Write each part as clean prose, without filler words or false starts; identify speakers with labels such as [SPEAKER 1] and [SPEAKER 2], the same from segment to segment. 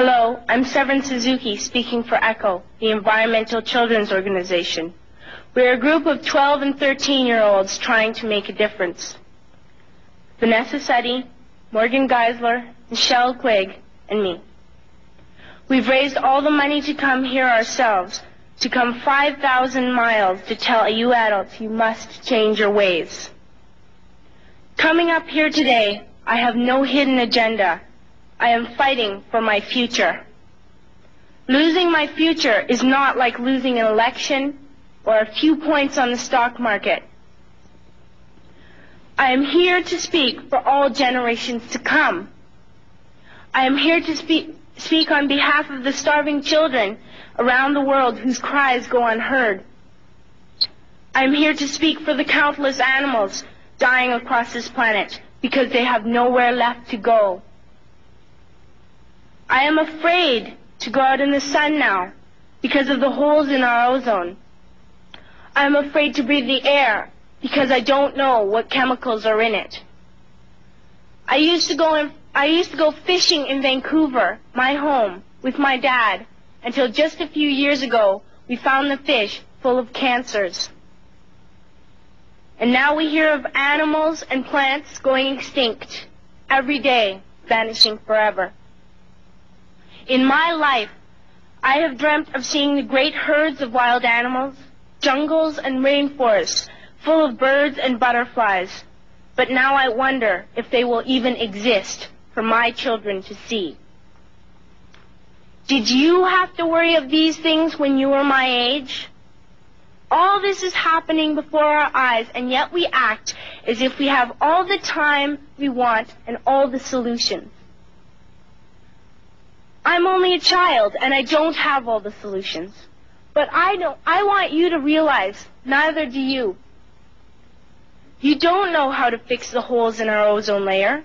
[SPEAKER 1] Hello, I'm Suzuki speaking for ECHO, the Environmental Children's Organization. We're a group of 12 and 13-year-olds trying to make a difference. Vanessa Setti, Morgan Geisler, Michelle Quigg, and me. We've raised all the money to come here ourselves, to come 5,000 miles to tell you adults you must change your ways. Coming up here today, I have no hidden agenda. I am fighting for my future. Losing my future is not like losing an election or a few points on the stock market. I am here to speak for all generations to come. I am here to speak on behalf of the starving children around the world whose cries go unheard. I am here to speak for the countless animals dying across this planet because they have nowhere left to go. I am afraid to go out in the sun now because of the holes in our ozone. I am afraid to breathe the air because I don't know what chemicals are in it. I used to go fishing in Vancouver, my home, with my dad, until just a few years ago we found the fish full of cancers. And now we hear of animals and plants going extinct every day, vanishing forever. In my life, I have dreamt of seeing the great herds of wild animals, jungles and rainforests full of birds and butterflies. But now I wonder if they will even exist for my children to see. Did you have to worry of these things when you were my age? All this is happening before our eyes, and yet we act as if we have all the time we want and all the solutions. I'm only a child, and I don't have all the solutions. But I want you to realize, neither do you. You don't know how to fix the holes in our ozone layer.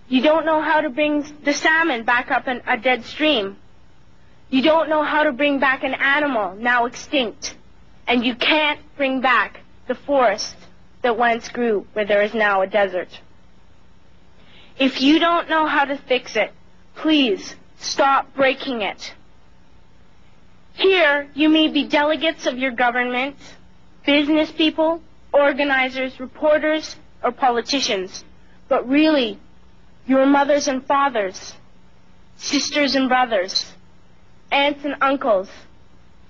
[SPEAKER 1] You don't know how to bring the salmon back up in a dead stream. You don't know how to bring back an animal now extinct. And you can't bring back the forest that once grew where there is now a desert. If you don't know how to fix it, please stop breaking it. Here, you may be delegates of your government, business people, organizers, reporters, or politicians, but really, your mothers and fathers, sisters and brothers, aunts and uncles,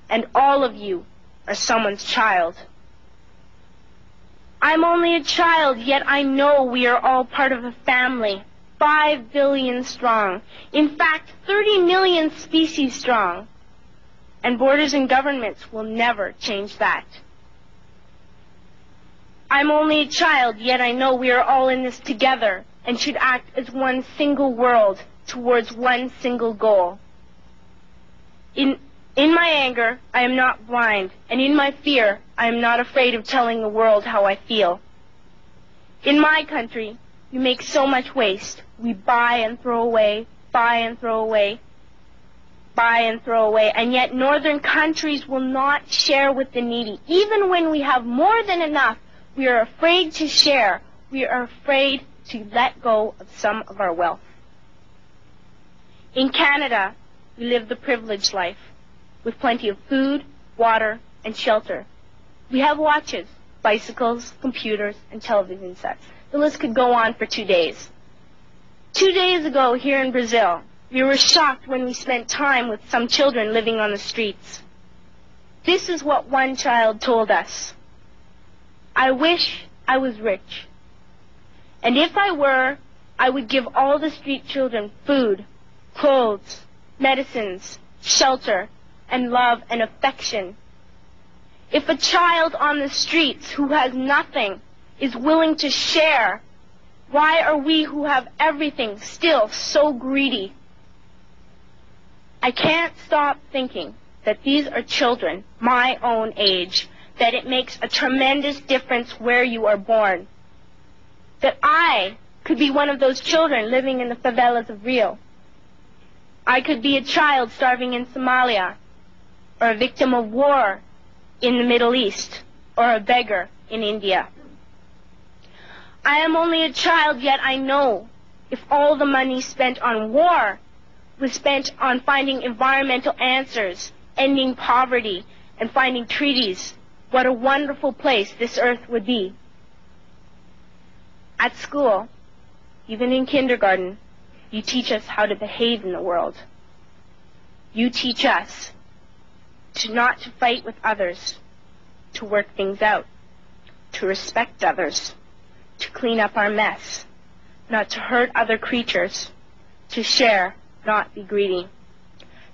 [SPEAKER 1] and all of you are someone's child. I'm only a child, yet I know we are all part of a family, 5 billion strong. In fact, 30 million species strong. And borders and governments will never change that. I'm only a child, yet I know we are all in this together and should act as one single world towards one single goal. In my anger, I am not blind, and in my fear, I am not afraid of telling the world how I feel. In my country, we make so much waste. We buy and throw away, buy and throw away, buy and throw away, and yet northern countries will not share with the needy. Even when we have more than enough, we are afraid to share. We are afraid to let go of some of our wealth. In Canada, we live the privileged life, with plenty of food, water, and shelter. We have watches, bicycles, computers, and television sets. The list could go on for 2 days. 2 days ago, here in Brazil, we were shocked when we spent time with some children living on the streets. This is what one child told us. I wish I was rich. And if I were, I would give all the street children food, clothes, medicines, shelter, and love and affection. If a child on the streets who has nothing is willing to share, why are we who have everything still so greedy? I can't stop thinking that these are children my own age, that it makes a tremendous difference where you are born. That I could be one of those children living in the favelas of Rio. I could be a child starving in Somalia, or a victim of war in the Middle East, or a beggar in India. I am only a child, yet I know if all the money spent on war was spent on finding environmental answers, ending poverty, and finding treaties, what a wonderful place this earth would be. At school, even in kindergarten, you teach us how to behave in the world. You teach us not to fight with others, to work things out, to respect others, to clean up our mess, not to hurt other creatures, to share, not be greedy.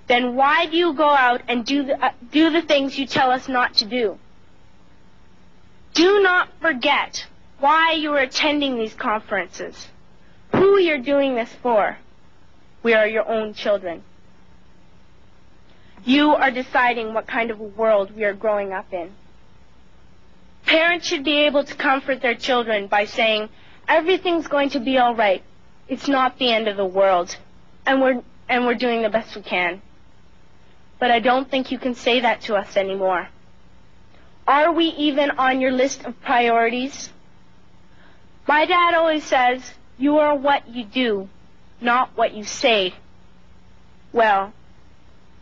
[SPEAKER 1] Then why do you go out and do the things you tell us not to do? Do not forget why you are attending these conferences, who you're doing this for. We are your own children. You are deciding what kind of a world we are growing up in. Parents should be able to comfort their children by saying, everything's going to be all right. It's not the end of the world, and we're doing the best we can. But I don't think you can say that to us anymore. Are we even on your list of priorities? My dad always says, you are what you do, not what you say. Well,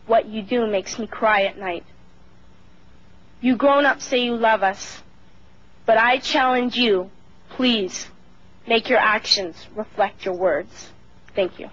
[SPEAKER 1] what you do makes me cry at night. You grown-ups say you love us, but I challenge you, please, make your actions reflect your words. Thank you.